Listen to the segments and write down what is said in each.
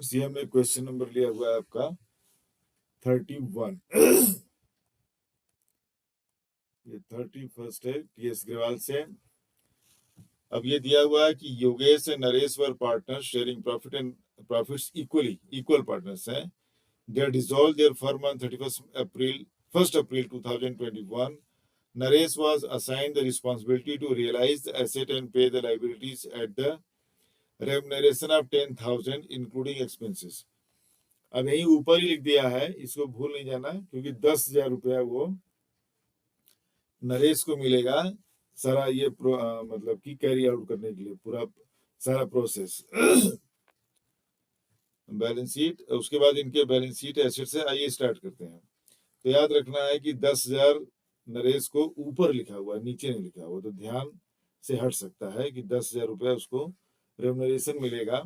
Students, ये हमने question number लिया हुआ है आपका 31। ये 31 है टीएस ग्रेवाल से। अब ये दिया हुआ है कि Yogesh and Naresh were partner sharing profit and profits equal partners हैं। They dissolved their firm on 1st April 2021. Naresh was assigned the responsibility to realize the asset and pay the liabilities at the remuneration of 10,000 including expenses. अब यही ऊपर ही लिख दिया है, इसको भूल नहीं जाना, क्योंकि 10,000 रुपया वो नरेश को मिलेगा सारा ये मतलब कि कैरी आउट करने के लिए पूरा सारा प्रोसेस। बैलेंस शीट, उसके बाद इनके बैलेंस शीट एसेट से आइए स्टार्ट करते हैं। तो याद रखना है कि 10,000 नरेश को ऊपर लिखा हुआ है, नीचे नहीं लिखा हुआ, तो ध्यान से हट सकता है कि 10,000 रुपया उसको रेमुनरेशन मिलेगा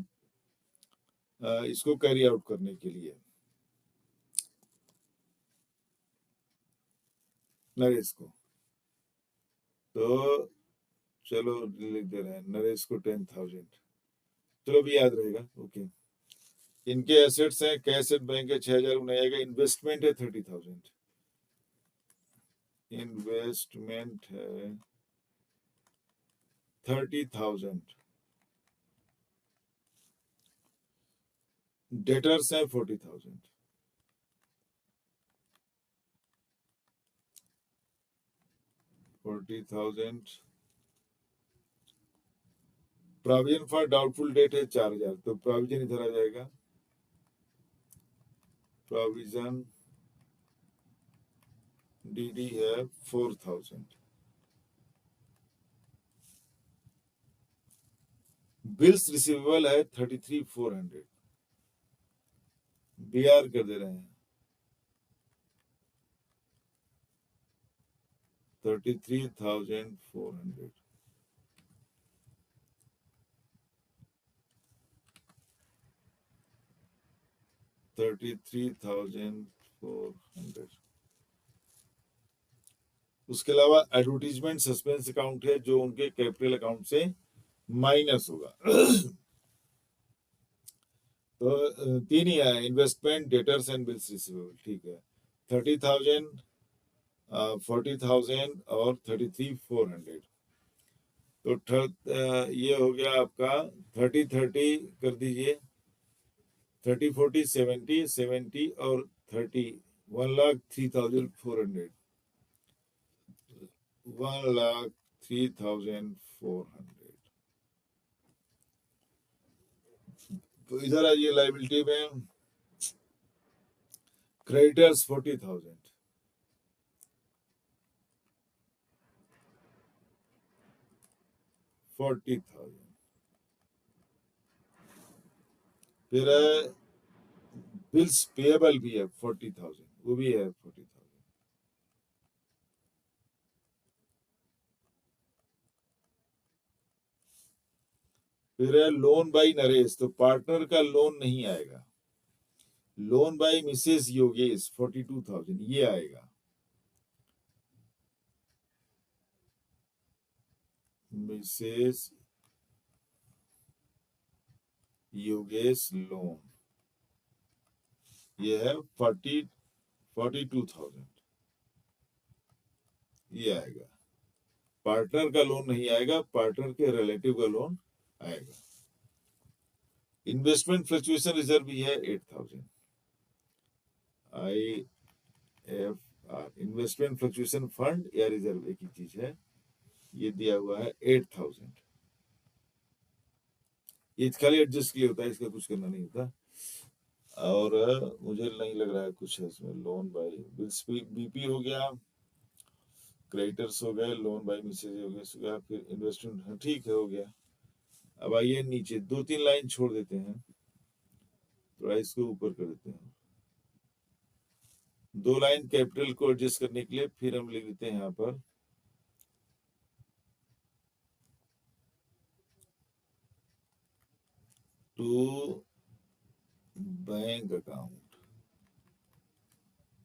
इसको कैरी आउट करने के लिए नरेश को। तो चलो लिख दे रहे हैं नरेश को 10,000, चलो भी याद रहेगा। ओके, इनके एसेट्स हैं कैश एट बैंक है 6,000 बनाएगा, इन्वेस्टमेंट है 30,000, इन्वेस्टमेंट है 30,000, डेटर्स है 40,000, प्रोविजन फॉर डाउटफुल डेट है 4,000, तो प्रोविजन इधर आ जाएगा, प्रोविजन डीडी है 4,000, बिल्स रिसीवेबल है 33,400, बीआर कर दे रहे हैं 33,400, उसके अलावा एडवर्टीजमेंट सस्पेंस अकाउंट है जो उनके कैपिटल अकाउंट से माइनस होगा। तो तीन ही है, investment, debtors and bills receivable. ठीक है, 30,000, 40,000 और 33,400। तो ये हो गया आपका 30-30 कर दीजिए, 30-40 70 और 30, 1,03,400, 1,03,400। तो इधर आइए लाइबिलिटी में, क्रेडिटर्स 40,000, फिर बिल्स पेएबल भी है 40,000, वो भी है 40,000। फिर है लोन बाई नरेश, तो पार्टनर का लोन नहीं आएगा। लोन बाई मिसेस योगेश 42,000 ये आएगा, मिसेस योगेश लोन ये है 42,000 ये आएगा। पार्टनर का लोन नहीं आएगा, पार्टनर के रिलेटिव का लोन आएगा। इन्वेस्टमेंट फ्लक्चुएशन रिजर्व भी है 8,000, IFR, इन्वेस्टमेंट फ्लक्चुएशन फंड या रिजर्व एक ही चीज है, ये दिया हुआ है 8,000। ये खाली एडजस्ट के लिए होता है, इसका कुछ करना नहीं होता। और मुझे नहीं लग रहा है कुछ है इसमें। लोन बाय बिल्स बीपी हो गया, क्रेडिटर्स हो गए, लोन बाय मिसेज हो गया, फिर इन्वेस्टमेंट, ठीक है हो गया। अब आइए नीचे 2-3 लाइन छोड़ देते हैं, थोड़ा इसको ऊपर कर देते हैं, 2 लाइन कैपिटल को एडजस्ट करने के लिए। फिर हम लिख देते हैं यहाँ पर टू बैंक अकाउंट,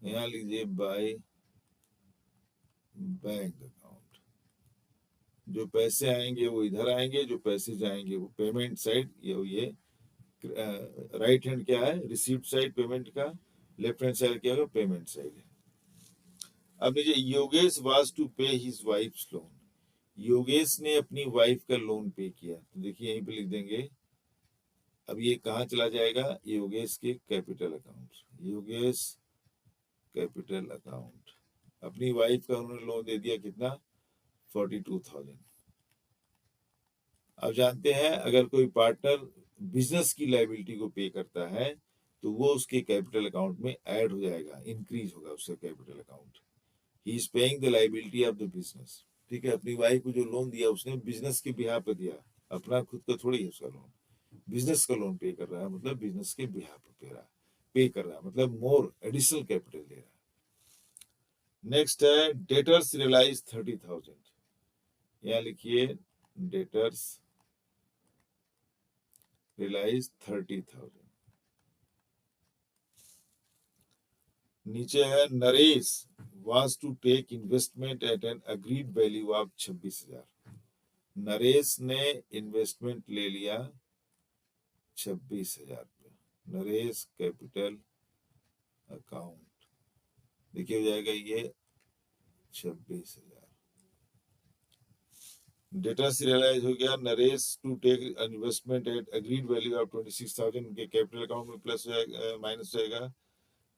यहाँ लीजिए बाय बैंक अकाउंट। जो पैसे आएंगे वो इधर आएंगे, जो पैसे जाएंगे वो पेमेंट साइड, ये राइट हैंड क्या है, रिसीव्ड साइड पेमेंट का, लेफ्ट हैंड साइड क्या होगा, पेमेंट साइड है। अब नीचे योगेश वाज टू पे हिज वाइफ्स लोन, योगेश ने अपनी वाइफ का लोन पे किया, तो देखिए यहीं पे लिख देंगे। अब ये कहाँ चला जाएगा, योगेश के capital account, Yogesh capital account. अपनी वाइफ का उन्होंने लोन दे दिया कितना, 42,000। अब जानते हैं अगर कोई पार्टनर बिजनेस की लायबिलिटी को पे करता है तो वो उसके कैपिटल अकाउंट में ऐड हो जाएगा, इंक्रीज होगा उसका capital account. He is paying the liability of the business. ठीक है, अपनी वाइफ को जो लोन दिया उसने बिजनेस के बिहाफ पे दिया, अपना खुद का थोड़ी है उसका लोन, बिजनेस का लोन पे कर रहा है, मतलब बिजनेस के बिहाफ पे पे कर रहा है, मतलब मोर एडिशनल कैपिटल दे रहा है। नेक्स्ट है डेटर्स रियलाइज 30,000, यहाँ लिखिए डेटर्स रियलाइज 30,000। नीचे है Naresh was to take investment at an agreed value of 26,000, Naresh ने इन्वेस्टमेंट ले लिया 26,000 पे, नरेश कैपिटल अकाउंट, देखिए हो जाएगा ये 26,000। डेटा रियलाइज हो गया, Naresh to take investment at agreed value of 26,000, उनके कैपिटल अकाउंट में प्लस हो जाएगा, माइनस हो जाएगा।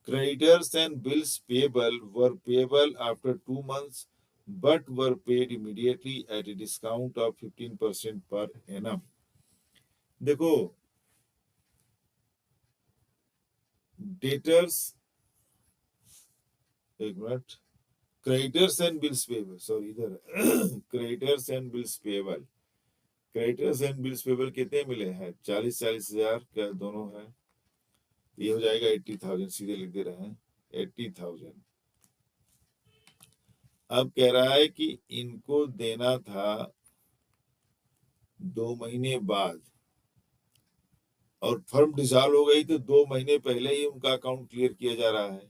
Creditors and bills payable were payable after 2 months, but were paid immediately at a discount of 15% per annum. देखो debtors, एक मिनट, creditors and bills payable, sorry इधर creditors and bills payable, creditors and bills payable कितने मिले हैं, 40,000 का दोनों है, ये हो जाएगा 80,000, सीधे लिख दे रहे हैं 80,000। अब कह रहा है कि इनको देना था 2 महीने बाद, और फर्म डिसॉल्व हो गई तो 2 महीने पहले ही उनका अकाउंट क्लियर किया जा रहा है,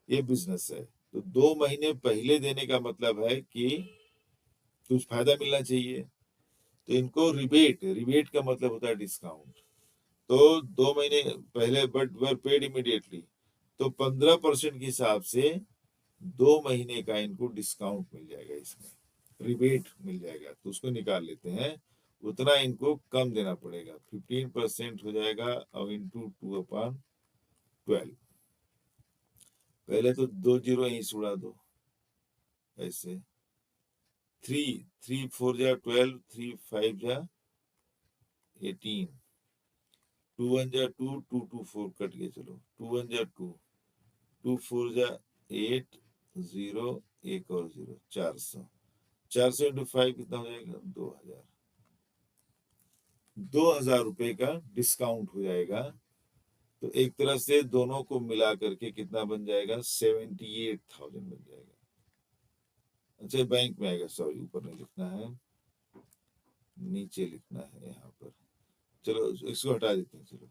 ये बिजनेस है, तो 2 महीने पहले देने का मतलब है कि कुछ फायदा मिलना चाहिए, तो इनको रिबेट, रिबेट का मतलब होता है डिस्काउंट, तो 2 महीने पहले बट वर पेड इमीडिएटली, तो 15% के हिसाब से 2 महीने का इनको डिस्काउंट मिल जाएगा, इसमें रिबेट मिल जाएगा, तो उसको निकाल लेते हैं, उतना इनको कम देना पड़ेगा, 15% हो जाएगा और इंटू 2/12, पहले तो 2 जीरो यहीं से उड़ा दो, ऐसे 3 4 जा 12, 3 5 जा 18, 2 1 जा 2, 2 2 4 कट गए, चलो 2 1 जा 2, 2 4 जा 8, 0 1 और 0, 400, 400 इंटू 5 कितना हो जाएगा, 2,000, 2,000 रुपए का डिस्काउंट हो जाएगा, तो एक तरह से दोनों को मिला करके कितना बन जाएगा, 78,000 बन जाएगा। अच्छा बैंक में आएगा, सॉरी ऊपर नहीं लिखना है, नीचे लिखना है यहाँ पर, चलो इसको हटा देते हैं, चलो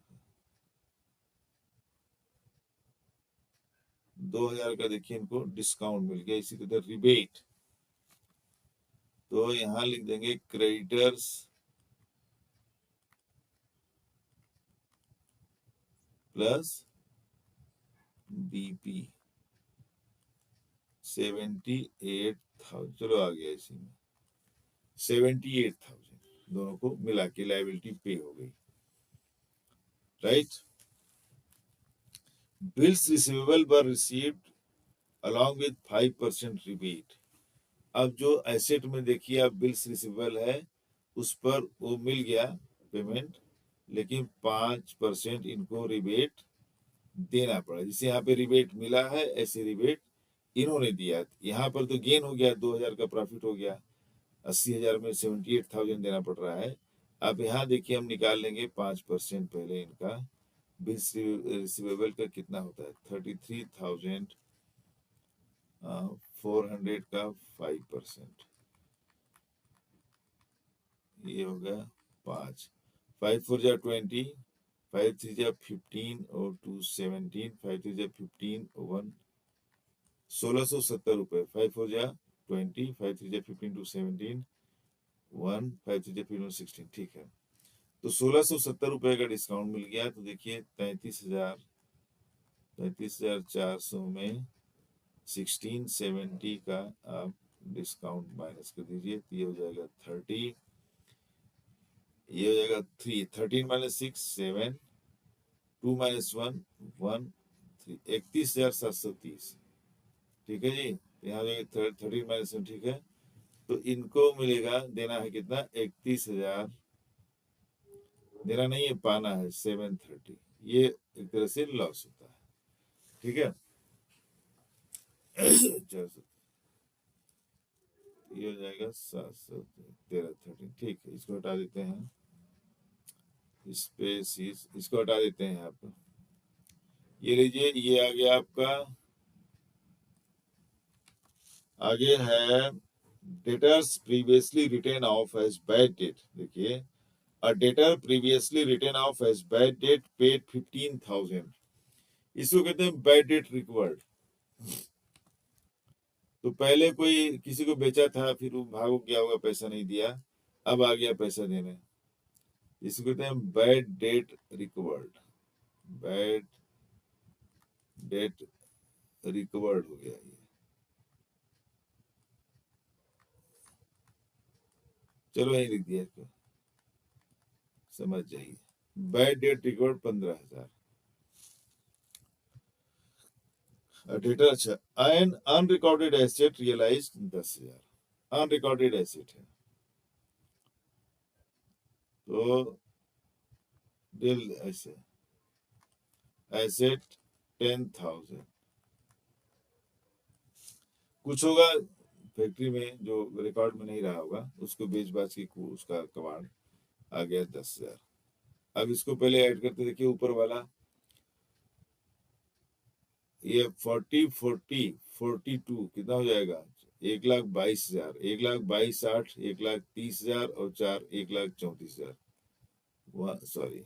2,000 का देखिए इनको डिस्काउंट मिल गया, इसी तरह रिबेट, तो यहाँ लिख देंगे क्रेडिटर्स प्लस बीपी 78,000, चलो आ गया इसी में 78,000, दोनों को मिला के लायबिलिटी पे हो गई, right. Bills receivable were received along with 5% rebate, अब जो एसेट में देखिए आप बिल्स रिसीवेबल है उस पर वो मिल गया पेमेंट, लेकिन 5% इनको रिबेट देना पड़ा, जिसे यहाँ पे रिबेट मिला है ऐसे रिबेट इन्होंने दिया, यहाँ पर तो गेन हो गया, 2,000 का प्रॉफिट हो गया, 80,000 में 78,000 देना पड़ रहा है। अब यहाँ देखिए हम निकाल लेंगे 5% पहले इनका, बिल्स रिसीवेबल का कितना होता है, 33,400 का 5%, ये होगा 5, 5 4 जा 20, 5 3 जा 15 और 2 17, 5 3 जा 15 1 1,670 रुपए, 5 4 जा 20, 5 3 जा 15 2 17 1 5 3 जा 15 16, ठीक है। तो 1670 रुपए का डिस्काउंट मिल गया। तो देखिए 33,400 में 1670 का आप डिस्काउंट माइनस कर दीजिए, तो ये हो जाएगा 30, ये हो जाएगा 3, 13 माइनस 6 7, 2 माइनस 1 1, 3, 31,730। ठीक है जी, यहाँ हो जाएगा 13 माइनस 1, ठीक है। तो इनको मिलेगा, देना है कितना, 31,000, देना नहीं है, पाना है 730। ये एक तरह से लॉस होता है, ठीक है। चलो, ये हो जाएगा 713 13, ठीक है। इसको हटा देते हैं, स्पेसिस इसको हटा देते हैं आप। ये लीजिए, ये आ गया आपका। आगे है debtors previously written off as bad debt. देखिए, a debtor previously written off as bad debt paid 15,000, इसको कहते हैं बैड डेट रिकवर्ड। तो पहले कोई किसी को बेचा था, फिर वो भागो गया होगा, पैसा नहीं दिया, अब आ गया पैसा देने, इसको कहते हैं bad debt recovered. Bad debt recovered हो गया ये। चलो यही लिख दिया इसको, समझ जाइए। Bad debt recovered 15,000। डेटा, अच्छा, an unrecorded asset realise 10,000, unrecorded asset है, तो डील ऐसे, एसेट 10,000। कुछ होगा फैक्ट्री में जो रिकॉर्ड में नहीं रहा होगा, उसको बेच बाच के उसका कमांड आ गया 10,000। अब इसको पहले ऐड करते, देखिए ऊपर वाला, ये 40 40 42 कितना हो जाएगा, 1,22,000, 1,22,60, 1,30,000 और 4, 1,34,000। सॉरी,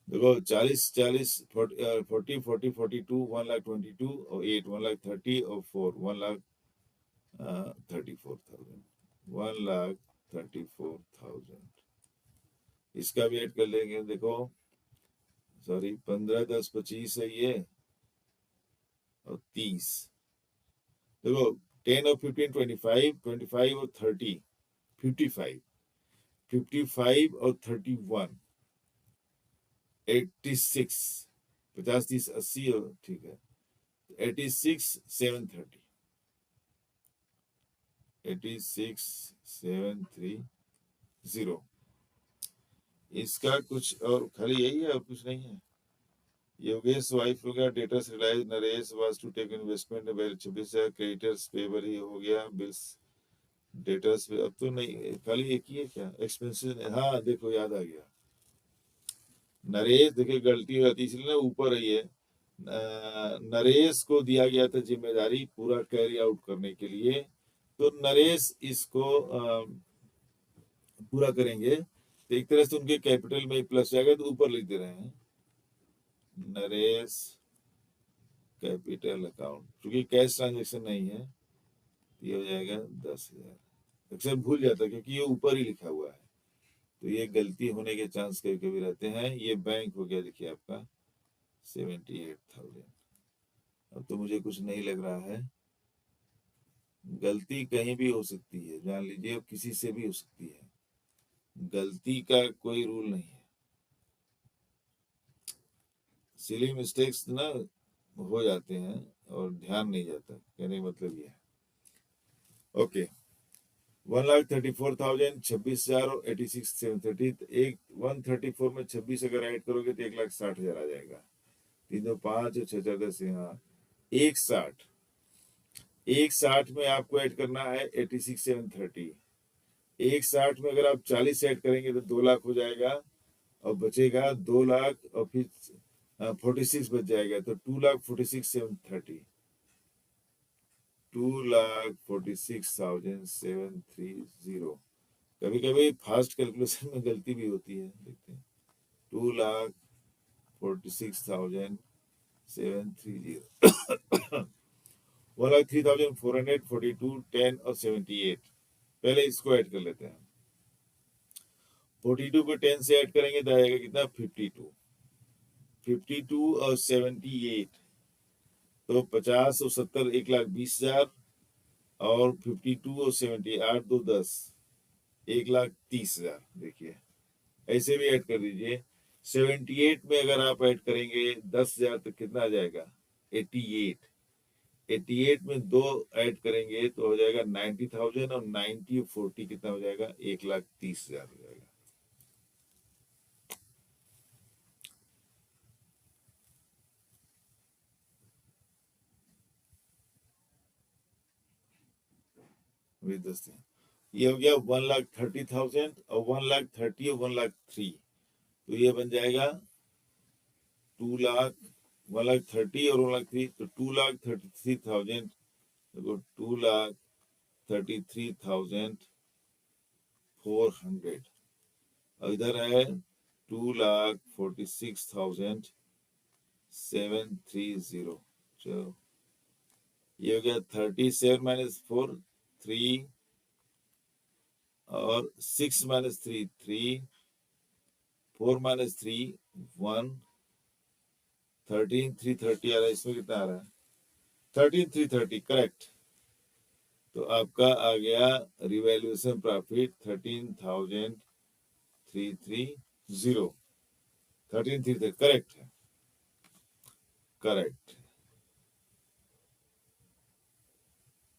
देखो 40 40 40 40 42, 1,22,000 और 8, 1,30,000 और 4, 1,34,000, 1,34,000। इसका भी ऐड कर लेंगे, देखो सॉरी, 15 10 25 है ये, और 30, देखो 10 और 15 25, 25 और 30 55, 55 और 31 86, 50 30 80, और ठीक है 86 730, 86 730। इसका कुछ और खाली यही है और कुछ नहीं है। योगेश वाइफ हो गया, debtors realise Naresh was to take investment well 26,000, creditors payer ही हो गया, बिल्स डेटर्स पे अब तो नहीं, खाली एक ही है क्या, एक्सपेंसेस। हाँ देखो याद आ गया, नरेश, देखिए गलती हो जाती इसलिए ना ऊपर है ये, नरेश को दिया गया था जिम्मेदारी पूरा कैरी आउट करने के लिए, तो नरेश इसको पूरा करेंगे, तो एक तरह से उनके कैपिटल में प्लस जाएगा, तो ऊपर लिख दे रहे हैं नरेश कैपिटल अकाउंट, क्योंकि कैश ट्रांजेक्शन नहीं है, ये हो जाएगा 10,000। अक्सर भूल जाता है क्योंकि ये ऊपर ही लिखा हुआ है, तो ये गलती होने के चांस कभी कभी रहते हैं। ये बैंक हो गया, देखिए आपका 78,000। अब तो मुझे कुछ नहीं लग रहा है, गलती कहीं भी हो सकती है, जान लीजिए किसी से भी हो सकती है, गलती का कोई रूल नहीं है। सिली मिस्टेक्स ना हो जाते हैं और ध्यान नहीं जाता, कहने का मतलब ये है। ओके, 1,34,000, 26,000 और 86,730। एक 134 में 26 अगर ऐड करोगे तो 1,60,000 आ जाएगा। 3 2 5 और 6 4 10, यहाँ 1,60, 1,60 में आपको ऐड करना है 86,730। 1,60 में अगर आप 40 ऐड करेंगे तो 2 लाख हो जाएगा, और बचेगा 2 लाख, और फिर 46 बच जाएगा, तो 2,46,730, 2,46,730। कभी कभी फास्ट कैलकुलेशन में गलती भी होती है, देखते हैं। 2,46,730, 1,03,442, 10 और 78। पहले इसको ऐड कर लेते हैं। 42 को 10 से ऐड करेंगे तो आएगा कितना 52। 52 और 78 तो 50 और 70 1,20,000 और 52 और 70 8 2 10 1,30,000। देखिए ऐसे भी ऐड कर दीजिए। 78 में अगर आप ऐड करेंगे 10,000 तो कितना आ जाएगा 88। 88 में 2 ऐड करेंगे तो हो जाएगा 90,000 और 90 40 कितना हो जाएगा 1,30,000 हो जाएगा। ये हो गया 1,30,000 और 1,30,000 और 1,03,000 तो ये बन जाएगा 2 लाख 1,30,000 और 1,03,000 तो 2,33,000 देखो 2,33,400 और इधर है 2,46,730। चलो ये हो गया 37 माइनस 4 3 और 6 माइनस 3 3 4 माइनस 3 1 13,330 आ रहा है। इसमें कितना आ रहा है 13,330 करेक्ट। तो आपका आ गया रिवैल्यूएशन प्रॉफिट 13,330 करेक्ट है। करेक्ट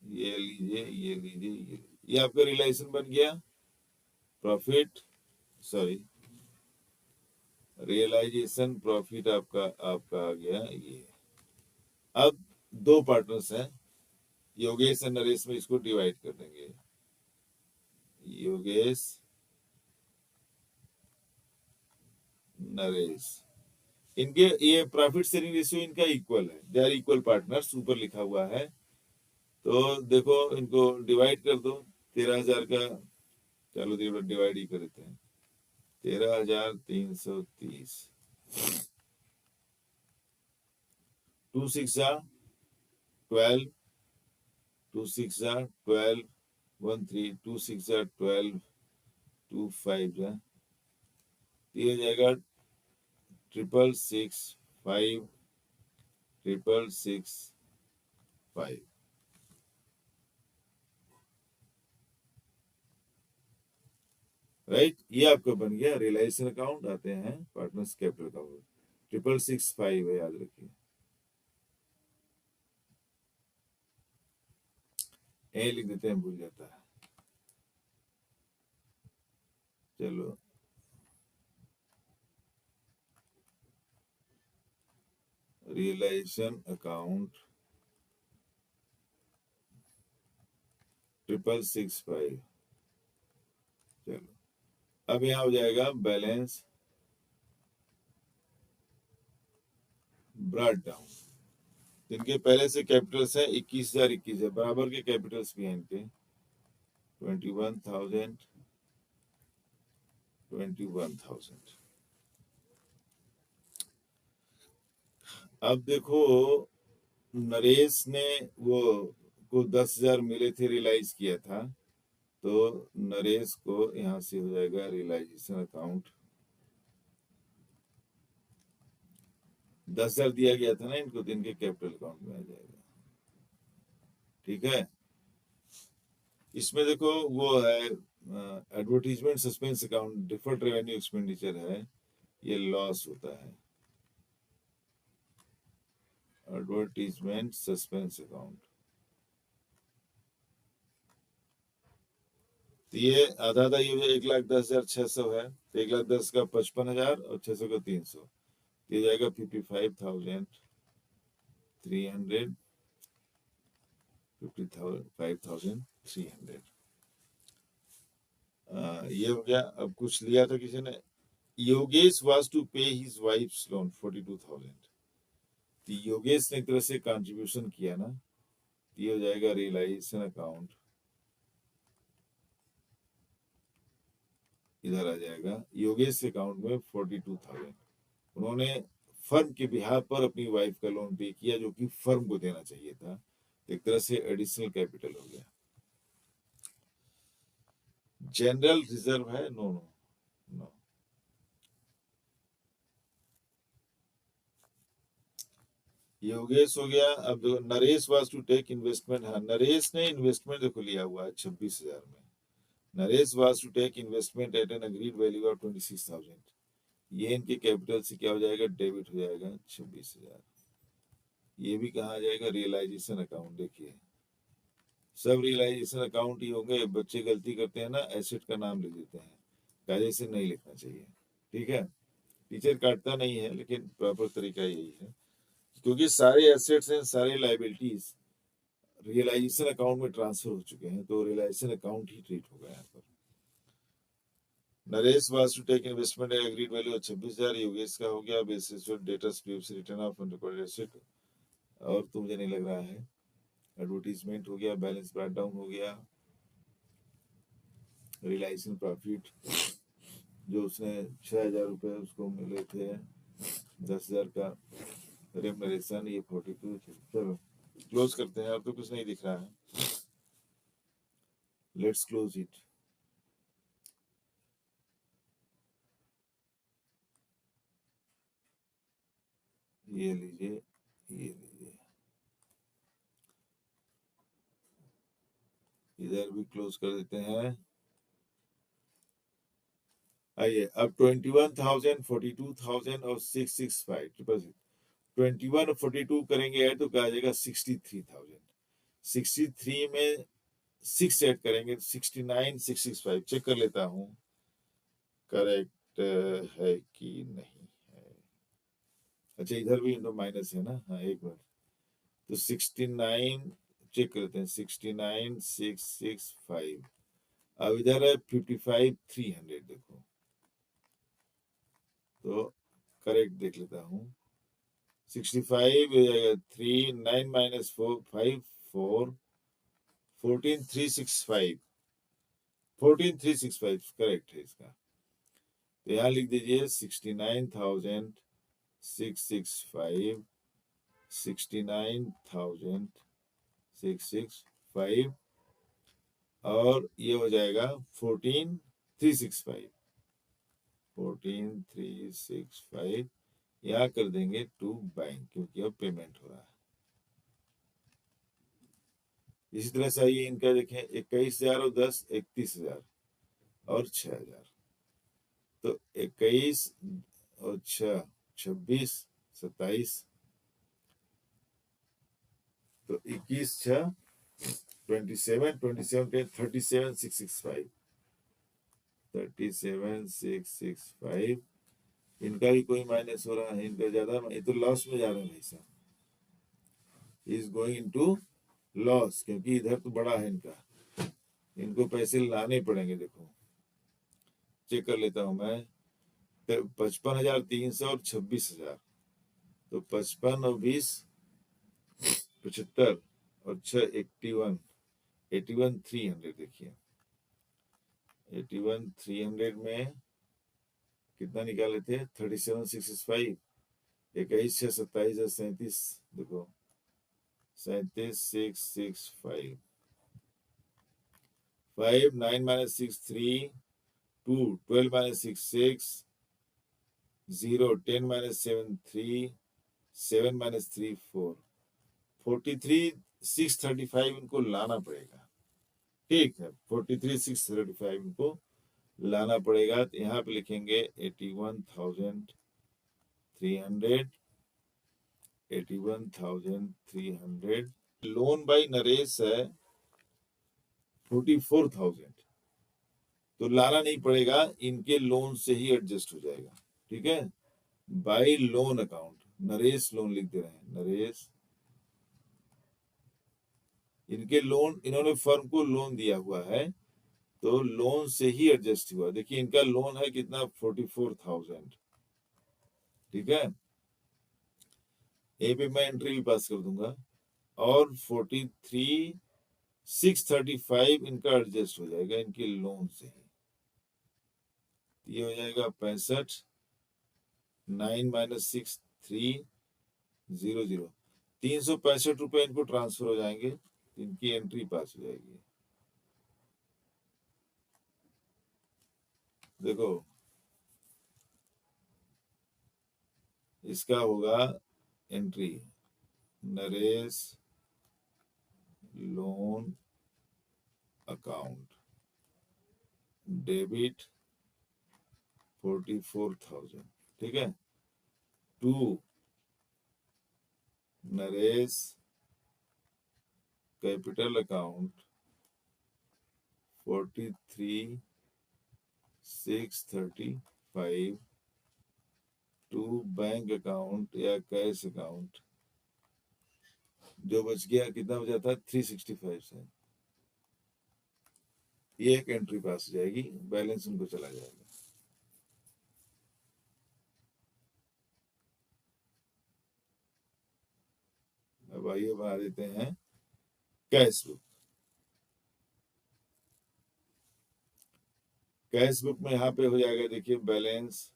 ये लीजिए ये लीजिए ये आपका रियलाइजेशन बन गया प्रॉफिट सॉरी रियलाइजेशन प्रॉफिट आपका आपका आ गया ये। अब 2 पार्टनर्स हैं योगेश और नरेश में इसको डिवाइड कर देंगे। योगेश नरेश इनके ये प्रॉफिट शेयरिंग रेशियो इनका इक्वल है। दे आर इक्वल पार्टनर्स ऊपर लिखा हुआ है। तो देखो इनको डिवाइड कर दो 13,000 का चलो डिवाइड ही कर देते हैं 13,330 2 6 12 2 6 12 1 3 2 6 12 2 5 ये हो जाएगा 666 5 666 5 राइट। ये आपका बन गया रियलाइजेशन अकाउंट। आते हैं पार्टनर्स कैपिटल अकाउंट 666 है याद रखिए। ए लिख देते हैं भूल जाता है। चलो रियलाइजेशन अकाउंट 666 चलो अब यहाँ हो जाएगा बैलेंस ब्रॉट डाउन। इनके पहले से कैपिटल्स है 21,021 है बराबर के कैपिटल्स भी हैं इनके 21,000 21,000। अब देखो नरेश ने वो को 10,000 मिले थे रियलाइज किया था तो नरेश को यहाँ से हो जाएगा रियलाइजेशन अकाउंट 10,000 दिया गया था ना इनको तो इनके कैपिटल अकाउंट में आ जाएगा। ठीक है इसमें देखो वो है advertisement suspense account deferred revenue expenditure है ये लॉस होता है एडवर्टीजमेंट सस्पेंस अकाउंट। तो ये आधा आधा ये 1,10,600 है तो 1,10,000 का 55,000 और 600 का 300 ये जाएगा 55,300 55,300 ये हो गया। अब कुछ लिया था किसी ने योगेश वाज टू पे हिज वाइफ्स लोन 42,000 तो योगेश ने एक तरह से कंट्रीब्यूशन किया ना ये हो जाएगा रियलाइजेशन अकाउंट इधर आ जाएगा योगेश के अकाउंट में 42,000 उन्होंने फर्म के बिहार पर अपनी वाइफ का लोन पे किया जो कि फर्म को देना चाहिए था एक तरह से एडिशनल कैपिटल हो गया। जनरल रिजर्व है, नो नो नो। योगेश हो गया। अब देखो Naresh was to take investment, हाँ नरेश ने इन्वेस्टमेंट देखो लिया हुआ है 26,000 में। Naresh was to take investment at an agreed value of 26,000। ये इनके कैपिटल से क्या हो जाएगा, डेबिट हो जाएगा 26,000। ये भी कहाँ आ जाएगा, रियलाइजेशन अकाउंट। देखिए सब रियलाइजेशन अकाउंट ही होंगे। बच्चे गलती करते हैं ना, एसेट का नाम लिख देते हैं, कायदे से नहीं लिखना चाहिए। ठीक है, टीचर काटता नहीं है लेकिन प्रॉपर तरीका यही है, क्योंकि सारे एसेट्स हैं, सारे लाइबिलिटीज रियलाइजेशन अकाउंट में ट्रांसफर हो चुके हैं, तो रियलाइजेशन अकाउंट ही ट्रीट होगा यहाँ पर। Naresh was to take investment at agreed value 26,000। Yogesh का हो गया basis debtors previous return of unrecorded asset, और तो मुझे नहीं लग रहा है। एडवर्टीजमेंट हो गया, बैलेंस ब्रेक डाउन हो गया, रियलाइजेशन प्रॉफिट जो उसने 6,000 रुपये उसको मिले थे, 10,000 का रेमनरेशन, ये 42। चलो क्लोज करते हैं, अब तो कुछ नहीं दिख रहा है। Let's close it. ये लीजिए, ये लीजिए, इधर भी क्लोज कर देते हैं। आइए अब 21,000, 42,000 और 665 डिपॉजिट। 21 और 42 करेंगे ऐड तो क्या आ जाएगा 63,000। 63 में 6 ऐड करेंगे तो 69,665। चेक कर लेता हूँ करेक्ट है कि नहीं है। अच्छा इधर भी तो माइनस है ना, हाँ एक मिनट। तो 69 चेक करते हैं, 69,665। अब इधर है 55,300। देखो तो करेक्ट देख लेता हूँ। 65 3 9 माइनस 4 5 4 14,365। 14,365 करेक्ट है इसका। तो यहाँ लिख दीजिए 69,665, 69,665 और ये हो जाएगा 14,365। 14,365 यहाँ कर देंगे टू बैंक, क्योंकि अब पेमेंट हो रहा है। इसी तरह से आइए इनका देखें, 21,000 और 10, 31,000 और 6,000। तो 21 और 6, 26, 27। तो 21 6 27, 27 37,665, 37,665। इनका भी कोई माइनस हो रहा है, इनका ज्यादा, ये तो लॉस में जा रहे हैं भाई साहब, इज गोइंग इनटू लॉस, क्योंकि इधर तो बड़ा है इनका, इनको पैसे लाने पड़ेंगे। देखो चेक कर लेता हूं मैं, 55,300 और 26,000। तो 55 और 20 75 और 6 81, 81,300। देखिए 81,300 में कितना निकाले थे, 37,665। 21 6 27 और 37। देखो 37,665। 5 9 माइनस 6 3 2 12 माइनस 6 6 0 10 माइनस 7 3 7 माइनस 3 4 43,635 इनको लाना पड़ेगा। ठीक है 43,635 इनको लाना पड़ेगा। तो यहाँ पे लिखेंगे 81,300, 81,300। लोन बाई नरेश है 44,000, तो लाना नहीं पड़ेगा, इनके लोन से ही एडजस्ट हो जाएगा। ठीक है, by loan account Naresh loan लिख दे रहे हैं, नरेश इनके लोन, इन्होंने फर्म को लोन दिया हुआ है तो लोन से ही एडजस्ट हुआ। देखिए इनका लोन है कितना, 44,000। ठीक है, ए पे मैं एंट्री भी पास कर दूंगा, और 43,635 इनका एडजस्ट हो जाएगा इनके लोन से ही। ये हो जाएगा 65, 9 माइनस 6 300, 365 रुपए इनको ट्रांसफर हो जाएंगे, इनकी एंट्री पास हो जाएगी। देखो इसका होगा entry Naresh loan account debit 44,000, ठीक है। To Naresh capital account 43,635 to bank account या कैश अकाउंट, जो बच गया कितना बचा था 365 से, ये एक एंट्री पास हो जाएगी, बैलेंस उनको चला जाएगा। अब आइए बना देते हैं कैश बुक। कैश बुक में यहाँ पे हो जाएगा, देखिए बैलेंस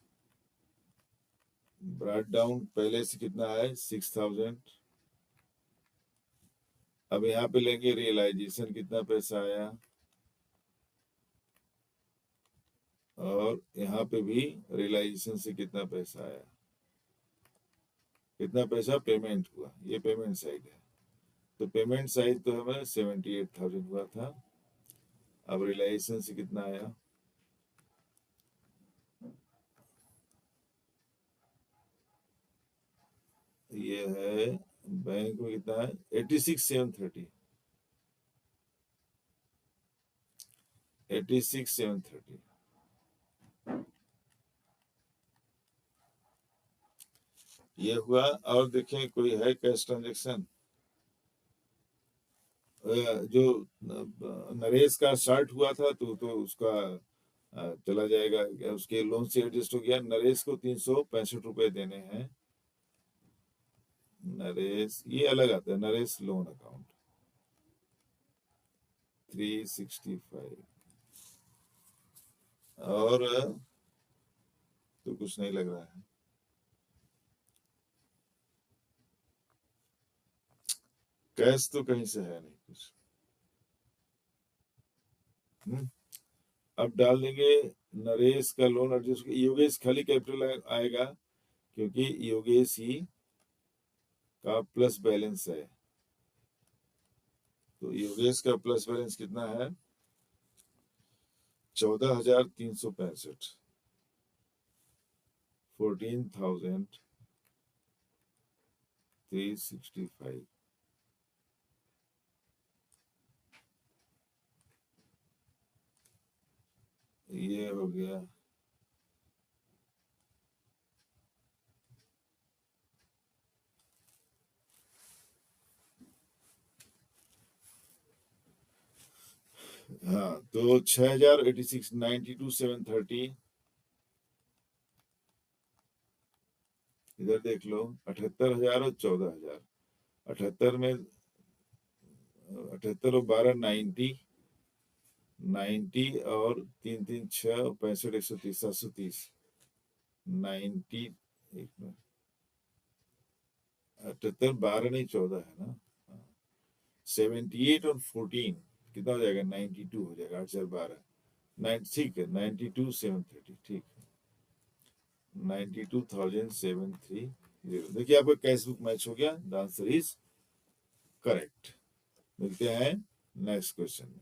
ब्रॉट डाउन पहले से कितना है 6,000। अब यहाँ पे लेंगे रियलाइजेशन कितना पैसा आया, और यहाँ पे भी रियलाइजेशन से कितना पैसा आया, कितना पैसा पेमेंट हुआ, ये पेमेंट साइड है। तो पेमेंट साइड तो हमें 78,000 हुआ था। अब रियलाइजेशन से कितना आया, ये है बैंक में कितना है 86,730, 86,730। ये हुआ। और देखें कोई है कैश ट्रांजेक्शन, जो नरेश का शॉर्ट हुआ था तो उसका चला जाएगा, उसके लोन से एडजस्ट हो गया। नरेश को 365 रुपए देने हैं। नरेश ये अलग आता है, नरेश लोन अकाउंट 365, और तो कुछ नहीं लग रहा है, कैश तो कहीं से है नहीं कुछ। अब डाल देंगे नरेश का लोन एडजस्ट, योगेश खाली कैपिटल आएगा क्योंकि योगेश ही का प्लस बैलेंस है। तो योगेश का प्लस बैलेंस कितना है 14,365, 14,365। ये हो गया। हाँ तो 6,086 92,730, इधर देख लो 78,000 और 14,000। 78 में 78 और 12 90, 90 और 3 3 6 65 130 730 90। 78 12 नहीं 14 है ना। 78 और 14 कितना हो जाएगा 92 हो जाएगा, 8,012 ठीक है 92,730, ठीक है 92,730। देखिए आपका कैश बुक मैच हो गया, द आंसर इज करेक्ट। मिलते हैं नेक्स्ट क्वेश्चन में।